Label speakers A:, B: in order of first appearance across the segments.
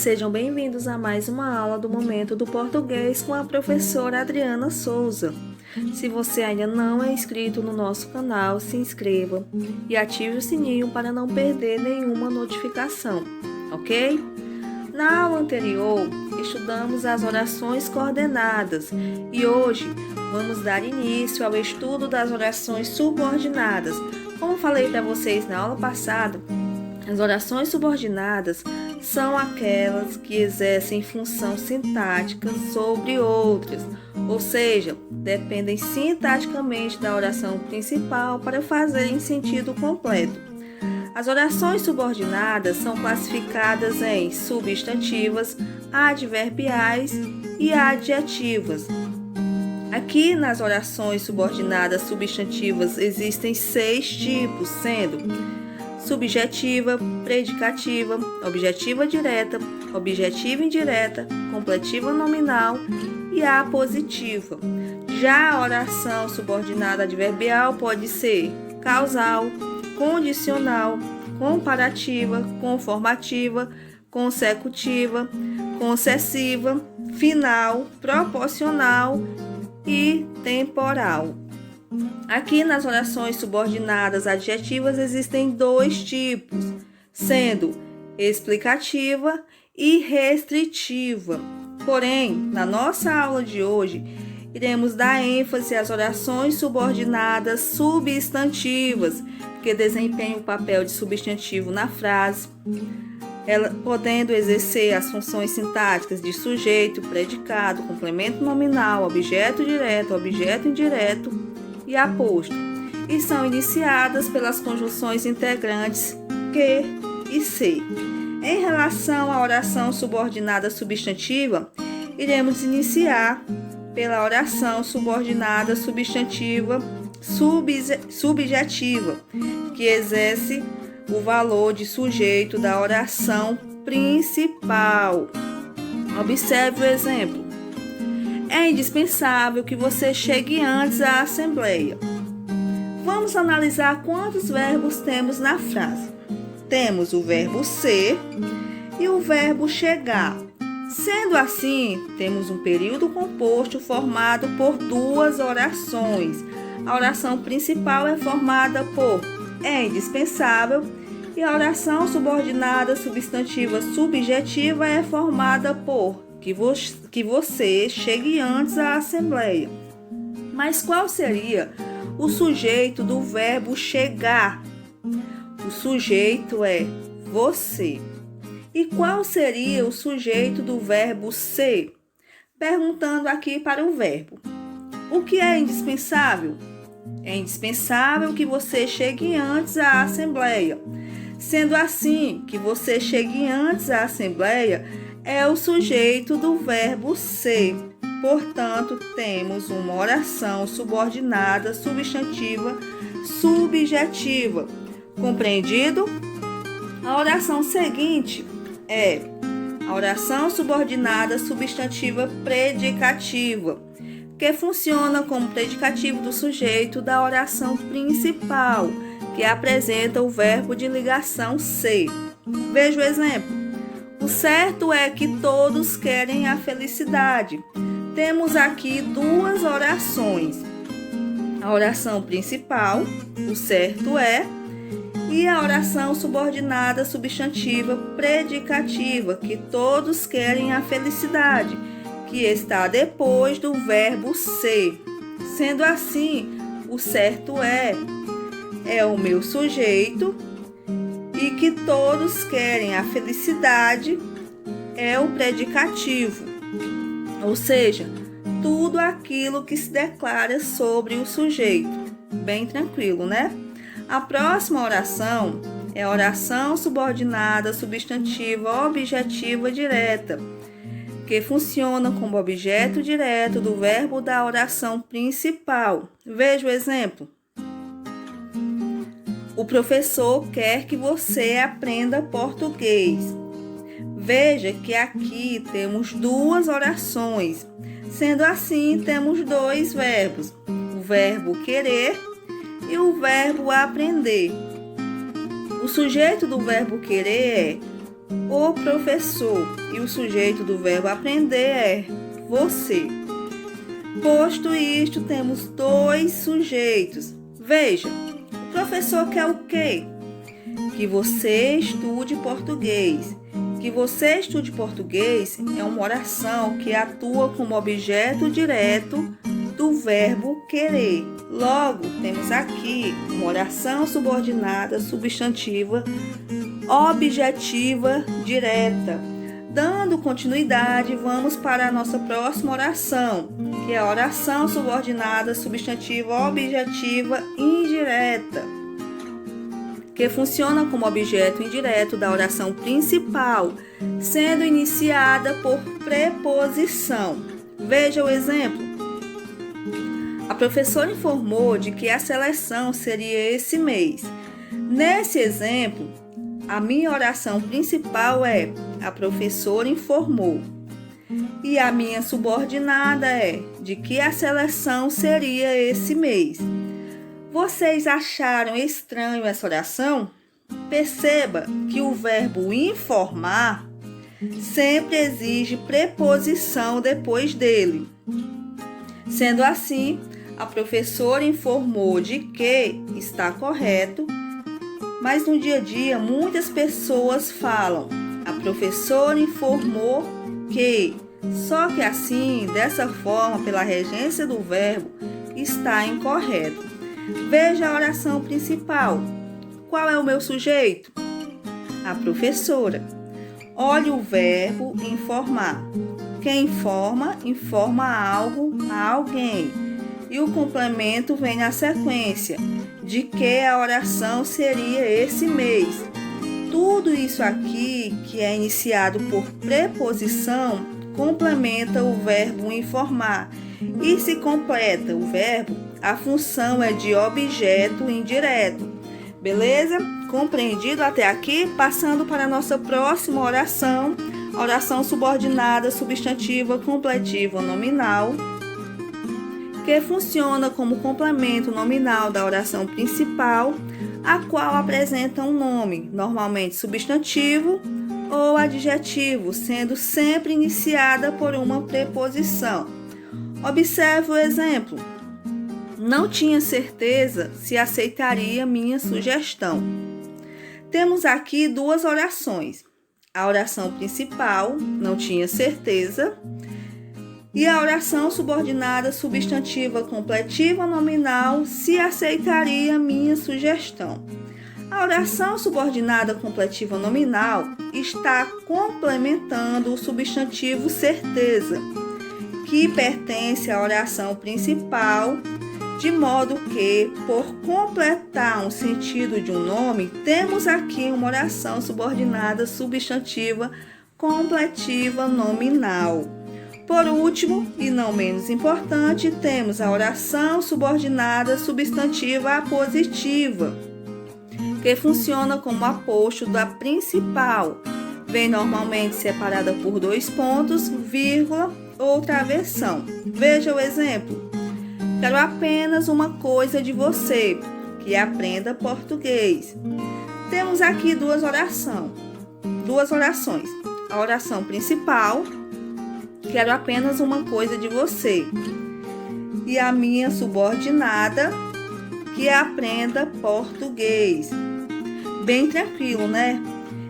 A: Sejam bem-vindos a mais uma aula do Momento do Português com a professora Adriana Souza. Se você ainda não é inscrito no nosso canal, se inscreva e ative o sininho para não perder nenhuma notificação, ok? Na aula anterior, estudamos as orações coordenadas e hoje vamos dar início ao estudo das orações subordinadas. Como falei para vocês na aula passada, as orações subordinadas são aquelas que exercem função sintática sobre outras, ou seja, dependem sintaticamente da oração principal para fazerem sentido completo. As orações subordinadas são classificadas em substantivas, adverbiais e adjetivas. Aqui nas orações subordinadas substantivas existem 6 tipos, sendo subjetiva, predicativa, objetiva direta, objetiva indireta, completiva nominal e apositiva. Já a oração subordinada adverbial pode ser causal, condicional, comparativa, conformativa, consecutiva, concessiva, final, proporcional e temporal. Aqui nas orações subordinadas adjetivas existem 2 tipos, sendo explicativa e restritiva. Porém, na nossa aula de hoje, iremos dar ênfase às orações subordinadas substantivas, que desempenham o papel de substantivo na frase, podendo exercer as funções sintáticas de sujeito, predicado, complemento nominal, objeto direto, objeto indireto e aposto, e são iniciadas pelas conjunções integrantes que e se. Em relação à oração subordinada substantiva, iremos iniciar pela oração subordinada substantiva subjetiva, que exerce o valor de sujeito da oração principal. Observe o exemplo. É indispensável que você chegue antes à assembleia. Vamos analisar quantos verbos temos na frase. Temos o verbo ser e o verbo chegar. Sendo assim, temos um período composto formado por 2 orações. A oração principal é formada por é indispensável e a oração subordinada substantiva subjetiva é formada por que você chegue antes à assembleia. Mas qual seria o sujeito do verbo chegar? O sujeito é você. E qual seria o sujeito do verbo ser? Perguntando aqui para o verbo. O que é indispensável? É indispensável que você chegue antes à assembleia. Sendo assim, que você chegue antes à assembleia é o sujeito do verbo ser. Portanto, temos uma oração subordinada substantiva subjetiva. Compreendido? A oração seguinte é a oração subordinada substantiva predicativa, que funciona como predicativo do sujeito da oração principal, que apresenta o verbo de ligação ser. Veja o exemplo. O certo é que todos querem a felicidade. Temos aqui 2 orações. A oração principal, o certo é, e a oração subordinada substantiva predicativa, que todos querem a felicidade, que está depois do verbo ser. Sendo assim, o certo é o meu sujeito e que todos querem a felicidade é o predicativo, ou seja, tudo aquilo que se declara sobre o sujeito. Bem tranquilo, né? A próxima oração é a oração subordinada substantiva objetiva direta, que funciona como objeto direto do verbo da oração principal. Veja o exemplo. O professor quer que você aprenda português. Veja que aqui temos 2 orações. Sendo assim, temos 2 verbos. O verbo querer e o verbo aprender. O sujeito do verbo querer é o professor. E o sujeito do verbo aprender é você. Posto isto, temos dois sujeitos. Veja, o professor quer o quê? Que você estude português. Que você estude português é uma oração que atua como objeto direto do verbo querer. Logo, temos aqui uma oração subordinada substantiva objetiva direta. Dando continuidade, vamos para a nossa próxima oração, que é a oração subordinada substantiva objetiva indireta, que funciona como objeto indireto da oração principal, sendo iniciada por preposição. Veja o exemplo. A professora informou de que a seleção seria esse mês. Nesse exemplo, a minha oração principal é: a professora informou. E a minha subordinada é: de que a seleção seria esse mês. Vocês acharam estranho essa oração? Perceba que o verbo informar sempre exige preposição depois dele. Sendo assim, a professora informou de que está correto, mas no dia a dia muitas pessoas falam: a professora informou que. Só que assim, dessa forma, pela regência do verbo, está incorreto. Veja a oração principal. Qual é o meu sujeito? A professora. Olhe o verbo informar. Quem informa, informa algo a alguém. E o complemento vem na sequência, de que a oração seria esse mês. Tudo isso aqui, que é iniciado por preposição, complementa o verbo informar. E se completa o verbo, a função é de objeto indireto. Beleza? Compreendido até aqui? Passando para a nossa próxima oração, oração subordinada substantiva completiva nominal, que funciona como complemento nominal da oração principal, a qual apresenta um nome, normalmente substantivo ou adjetivo, sendo sempre iniciada por uma preposição. Observe o exemplo. Não tinha certeza se aceitaria minha sugestão. Temos aqui duas orações. A oração principal, não tinha certeza, e a oração subordinada substantiva completiva nominal, se aceitaria minha sugestão. A oração subordinada completiva nominal está complementando o substantivo certeza, que pertence à oração principal, de modo que, por completar um sentido de um nome, temos aqui uma oração subordinada substantiva completiva nominal. Por último, e não menos importante, temos a oração subordinada substantiva apositiva, que funciona como aposto da principal. Vem normalmente separada por 2 pontos, vírgula ou travessão. Veja o exemplo. Quero apenas uma coisa de você, que aprenda português. Temos aqui duas orações. A oração principal: quero apenas uma coisa de você. E a minha subordinada: que aprenda português. Bem tranquilo, né?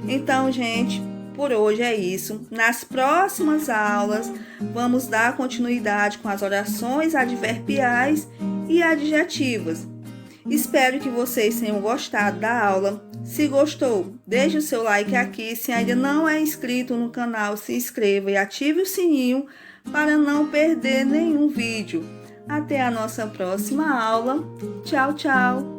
A: Então, gente, por hoje é isso. Nas próximas aulas, vamos dar continuidade com as orações adverbiais e adjetivas. Espero que vocês tenham gostado da aula. Se gostou, deixe o seu like aqui. Se ainda não é inscrito no canal, se inscreva e ative o sininho para não perder nenhum vídeo. Até a nossa próxima aula. Tchau, tchau!